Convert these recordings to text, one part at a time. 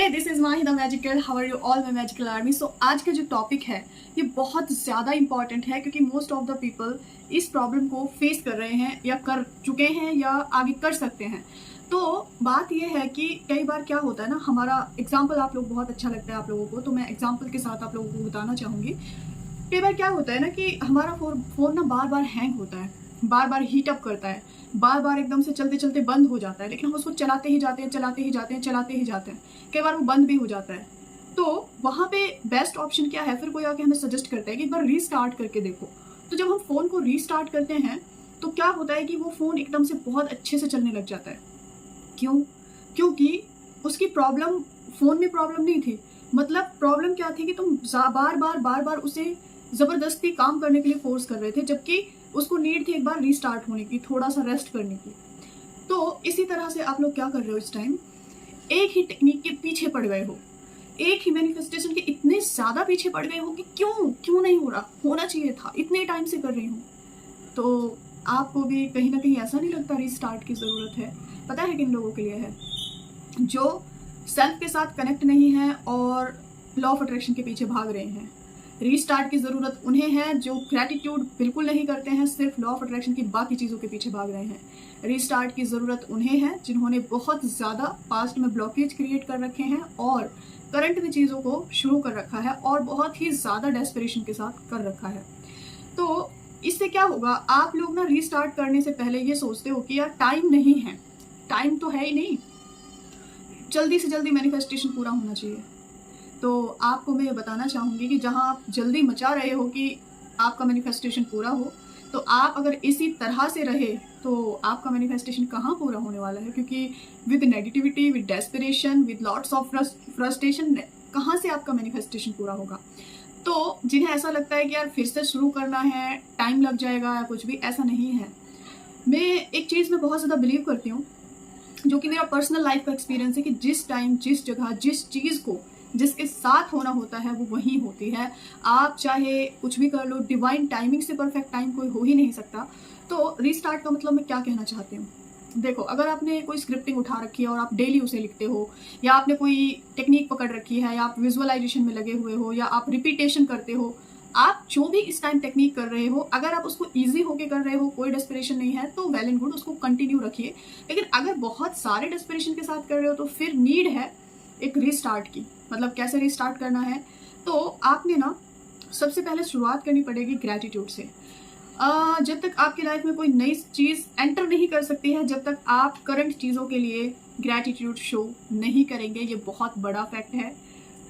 Hey this is Mahi the magical, how are you all my magical army. So आज का जो topic है ये बहुत ज़्यादा इंपॉर्टेंट है क्योंकि मोस्ट ऑफ द पीपल इस प्रॉब्लम को फेस कर रहे हैं या कर चुके हैं या आगे कर सकते हैं। तो बात ये है कि कई बार क्या होता है ना, हमारा एग्जाम्पल आप लोग बहुत अच्छा लगता है आप लोगों को, तो मैं एग्जाम्पल के साथ आप लोगों को बताना चाहूँगी। कई बार क्या होता है ना कि हमारा फ़ोन ना बार बार हैंग होता है, बार बार हीट अप करता है, बार बार एकदम से चलते चलते बंद हो जाता है, लेकिन हम उसको चलाते ही जाते हैं, चलाते ही जाते हैं, चलाते ही जाते हैं, कई बार वो बंद भी हो जाता है। तो वहाँ पे बेस्ट ऑप्शन क्या है, फिर कोई आके हमें सजेस्ट करता है कि एक बार रीस्टार्ट करके देखो। तो जब हम फ़ोन को रीस्टार्ट करते हैं तो क्या होता है कि वो फ़ोन एकदम से बहुत अच्छे से चलने लग जाता है। क्यों? क्योंकि उसकी प्रॉब्लम फ़ोन में प्रॉब्लम नहीं थी। मतलब प्रॉब्लम क्या थी कि तुम बार बार उसे ज़बरदस्ती काम करने के लिए फोर्स कर रहे थे, जबकि उसको नीड थी एक बार रीस्टार्ट होने की, थोड़ा सा रेस्ट करने की। तो इसी तरह से आप लोग क्या कर रहे हो इस टाइम, एक ही टेक्निक के पीछे पड़ गए हो, एक ही मैनिफेस्टेशन के इतने ज़्यादा पीछे पड़ गए हो कि क्यों नहीं हो रहा, होना चाहिए था, इतने टाइम से कर रही हूँ। तो आपको भी कहीं ना कहीं ऐसा नहीं लगता रीस्टार्ट की ज़रूरत है? पता है किन लोगों के लिए है? जो सेल्फ के साथ कनेक्ट नहीं है और लॉ ऑफ अट्रैक्शन के पीछे भाग रहे हैं। रीस्टार्ट की ज़रूरत उन्हें है जो ग्रैटिट्यूड बिल्कुल नहीं करते हैं, सिर्फ लॉ ऑफ अट्रैक्शन की बाकी चीज़ों के पीछे भाग रहे हैं। रीस्टार्ट की ज़रूरत उन्हें है जिन्होंने बहुत ज़्यादा पास्ट में ब्लॉकेज क्रिएट कर रखे हैं और करंट में चीज़ों को शुरू कर रखा है और बहुत ही ज़्यादा डेस्परेशन के साथ कर रखा है। तो इससे क्या होगा, आप लोग ना रीस्टार्ट करने से पहले ये सोचते हो कि यार टाइम नहीं है, टाइम तो है ही नहीं, जल्दी से जल्दी मैनिफेस्टेशन पूरा होना चाहिए। तो आपको मैं ये बताना चाहूँगी कि जहाँ आप जल्दी मचा रहे हो कि आपका मैनिफेस्टेशन पूरा हो, तो आप अगर इसी तरह से रहे तो आपका मैनिफेस्टेशन कहाँ पूरा होने वाला है, क्योंकि with negativity, with desperation, with lots of frustration, कहाँ से आपका मैनिफेस्टेशन पूरा होगा। तो जिन्हें ऐसा लगता है कि यार फिर से शुरू करना है, टाइम लग जाएगा या कुछ भी, ऐसा नहीं है। मैं एक चीज़ में बहुत ज़्यादा बिलीव करती हूँ, जो कि मेरा पर्सनल लाइफ का एक्सपीरियंस है, कि जिस टाइम, जिस जगह, जिस चीज़ को जिसके साथ होना होता है वो वहीं होती है। आप चाहे कुछ भी कर लो, डिवाइन टाइमिंग से परफेक्ट टाइम कोई हो ही नहीं सकता। तो रीस्टार्ट का मतलब मैं क्या कहना चाहती हूँ, देखो, अगर आपने कोई स्क्रिप्टिंग उठा रखी है और आप डेली उसे लिखते हो, या आपने कोई टेक्निक पकड़ रखी है, या आप विजुअलाइजेशन में लगे हुए हो, या आप रिपीटेशन करते हो, आप जो भी इस टाइम टेक्निक कर रहे हो, अगर आप उसको इजी होके कर रहे हो, कोई डेस्परेशन नहीं है, तो वेल एंड गुड, उसको कंटिन्यू रखिए। लेकिन अगर बहुत सारे डेस्परेशन के साथ कर रहे हो तो फिर नीड है एक रीस्टार्ट की। मतलब कैसे रीस्टार्ट करना है, तो आपने ना सबसे पहले शुरुआत करनी पड़ेगी ग्रैटिट्यूड से। जब तक आपकी लाइफ में कोई नई चीज़ एंटर नहीं कर सकती है, जब तक आप करंट चीज़ों के लिए ग्रैटिट्यूड शो नहीं करेंगे, ये बहुत बड़ा फैक्ट है।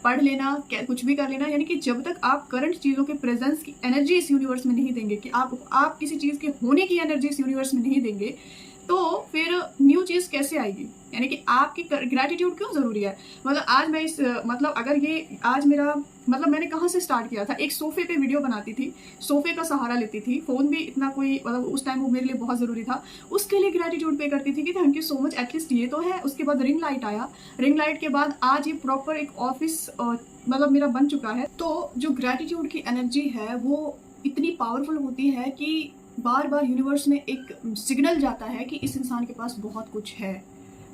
पढ़ लेना, कुछ भी कर लेना, यानी कि जब तक आप करंट चीज़ों के प्रेजेंस की एनर्जी इस यूनिवर्स में नहीं देंगे, कि आप किसी चीज़ के होने की एनर्जी इस यूनिवर्स में नहीं देंगे, तो फिर न्यू चीज़ कैसे आएगी। यानी कि आपकी ग्रैटिट्यूड क्यों ज़रूरी है। मतलब आज मैं मतलब अगर ये आज मेरा, मतलब मैंने कहाँ से स्टार्ट किया था, एक सोफे पे वीडियो बनाती थी, सोफे का सहारा लेती थी, फ़ोन भी इतना कोई, मतलब उस टाइम वो मेरे लिए बहुत ज़रूरी था, उसके लिए ग्रैटिट्यूड पे करती थी कि thank you so much, at least ये तो है। उसके बाद रिंग लाइट आया, रिंग लाइट के बाद आज ये प्रॉपर एक ऑफिस मतलब मेरा बन चुका है। तो जो ग्रैटिट्यूड की एनर्जी है वो इतनी पावरफुल होती है कि बार बार यूनिवर्स में एक सिग्नल जाता है कि इस इंसान के पास बहुत कुछ है।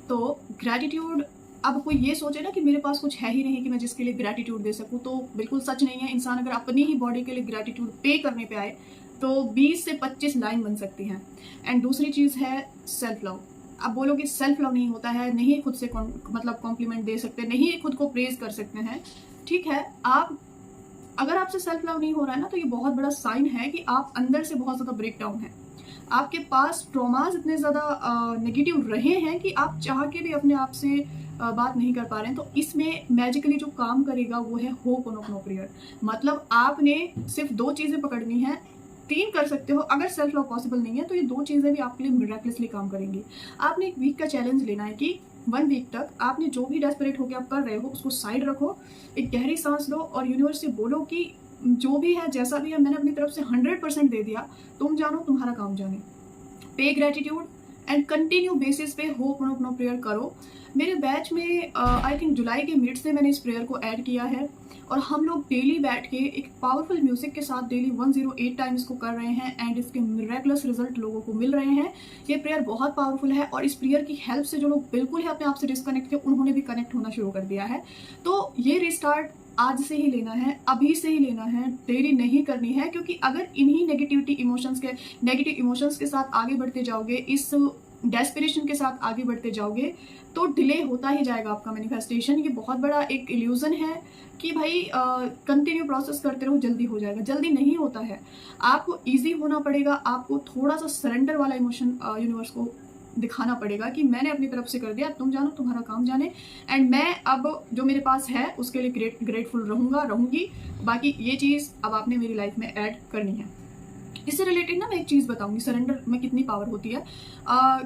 तो ग्रैटिट्यूड, अब कोई ये सोचे ना कि मेरे पास कुछ है ही नहीं कि मैं जिसके लिए ग्रैटिट्यूड दे सकूं, तो बिल्कुल सच नहीं है। इंसान अगर अपनी ही बॉडी के लिए ग्रैटिट्यूड पे करने पे आए तो 20 से 25 लाइन बन सकती हैं। एंड दूसरी चीज़ है सेल्फ लव। अब बोलोगे सेल्फ लव नहीं होता है, नहीं खुद से मतलब कॉम्प्लीमेंट दे सकते, नहीं खुद को प्रेज कर सकते हैं, ठीक है। आप अगर आपसे सेल्फ लव नहीं हो रहा है ना, तो ये बहुत बड़ा साइन है कि आप अंदर से बहुत ज़्यादा ब्रेक डाउन है। आपके पास ट्रॉमास इतने ज़्यादा नेगेटिव रहे हैं कि आप चाह के भी अपने आप से बात नहीं कर पा रहे हैं। तो इसमें मैजिकली जो काम करेगा वो है होपोनोपोनो प्रेयर। मतलब आपने सिर्फ 2 चीज़ें पकड़नी है, 3 कर सकते हो। अगर सेल्फ लव पॉसिबल नहीं है तो ये 2 चीज़ें भी आपके लिए मिरेकलसली काम करेंगी। आपने एक वीक का चैलेंज लेना है कि 1 वीक तक आपने जो भी डेस्परेट होकर आप कर रहे हो उसको साइड रखो, एक गहरी सांस लो और यूनिवर्स से बोलो कि जो भी है, जैसा भी है, मैंने अपनी तरफ से 100% दे दिया, तुम जानो, तुम्हारा काम जाने। पे ग्रैटिट्यूड एंड कंटिन्यू बेसिस पे होपोनोपोनो प्रेयर करो। मेरे बैच में आई थिंक जुलाई के मिड से मैंने इस प्रेयर को ऐड किया है और हम लोग डेली बैठ के एक पावरफुल म्यूजिक के साथ डेली 108 टाइम इसको कर रहे हैं एंड इसके मिरेकलस रिजल्ट लोगों को मिल रहे हैं। ये प्रेयर बहुत पावरफुल है और इस प्रेयर की हेल्प से जो लोग बिल्कुल ही अपने आप से डिस्कनेक्ट थे उन्होंने भी कनेक्ट होना शुरू कर दिया है। तो ये रिस्टार्ट आज से ही लेना है, अभी से ही लेना है, देरी नहीं करनी है, क्योंकि अगर इन्हीं नेगेटिव इमोशंस के साथ आगे बढ़ते जाओगे, इस डेस्पिरेशन के साथ आगे बढ़ते जाओगे तो डिले होता ही जाएगा आपका मैनिफेस्टेशन। ये बहुत बड़ा एक इल्यूजन है कि भाई कंटिन्यू प्रोसेस करते रहो जल्दी हो जाएगा। जल्दी नहीं होता है, आपको इजी होना पड़ेगा, आपको थोड़ा सा सरेंडर वाला इमोशन यूनिवर्स को दिखाना पड़ेगा कि मैंने अपनी तरफ से कर दिया, तुम जानो तुम्हारा काम जाने, एंड मैं अब जो मेरे पास है उसके लिए ग्रेटफुल रहूंगी। बाकी ये चीज़ अब आपने मेरी लाइफ में ऐड करनी है। इससे रिलेटेड ना मैं एक चीज़ बताऊंगी सरेंडर में कितनी पावर होती है।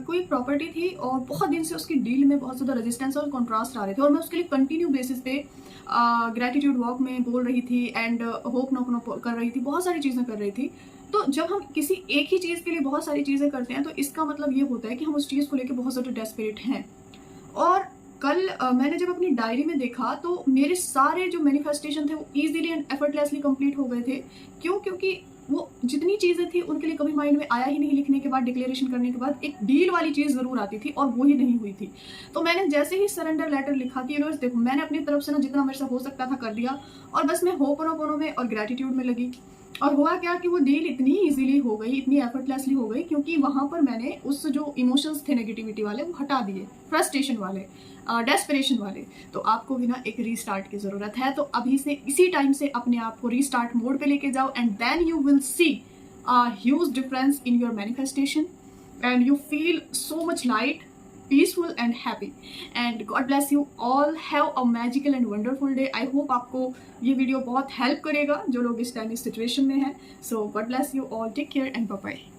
कोई प्रॉपर्टी थी और बहुत दिन से उसकी डील में बहुत ज़्यादा रेजिस्टेंस और कॉन्ट्रास्ट आ रहे थे और मैं उसके लिए कंटिन्यू बेसिस पे ग्रेटिट्यूड वॉक में बोल रही थी एंड होप नो कर रही थी, बहुत सारी चीज़ें कर रही थी। तो जब हम किसी एक ही चीज़ के लिए बहुत सारी चीज़ें करते हैं तो इसका मतलब ये होता है कि हम उस चीज़ को लेकर बहुत ज़्यादा डेस्परेट हैं। और कल मैंने जब अपनी डायरी में देखा तो मेरे सारे जो मैनिफेस्टेशन थे वो ईजिली एंड एफर्टलेसली कंप्लीट हो गए थे। क्यों? क्योंकि वो जितनी चीज़ें थी उनके लिए कभी माइंड में आया ही नहीं। लिखने के बाद, डिक्लेरेशन करने के बाद एक डील वाली चीज़ ज़रूर आती थी और वो ही नहीं हुई थी। तो मैंने जैसे ही सरेंडर लेटर लिखा कि यूनिवर्स देखो मैंने अपनी तरफ से ना जितना मेरे से हो सकता था कर दिया और बस मैं होपोनोपोनो में और ग्रेटिट्यूड में लगी। और हुआ क्या कि वो डील इतनी इजीली हो गई, इतनी एफर्टलेसली हो गई, क्योंकि वहाँ पर मैंने उस जो इमोशंस थे नेगेटिविटी वाले वो हटा दिए, फ्रस्ट्रेशन वाले, डेस्परेशन वाले। तो आपको भी ना एक रीस्टार्ट की ज़रूरत है। तो अभी से इसी टाइम से अपने आप को रीस्टार्ट मोड पे लेके जाओ and then you will see a huge difference in your manifestation and you feel so much light, peaceful and happy and God bless you all. Have a magical and wonderful day. I hope आपको ये video बहुत help करेगा जो लोग इस time इस situation में हैं. So God bless you all. Take care and bye bye.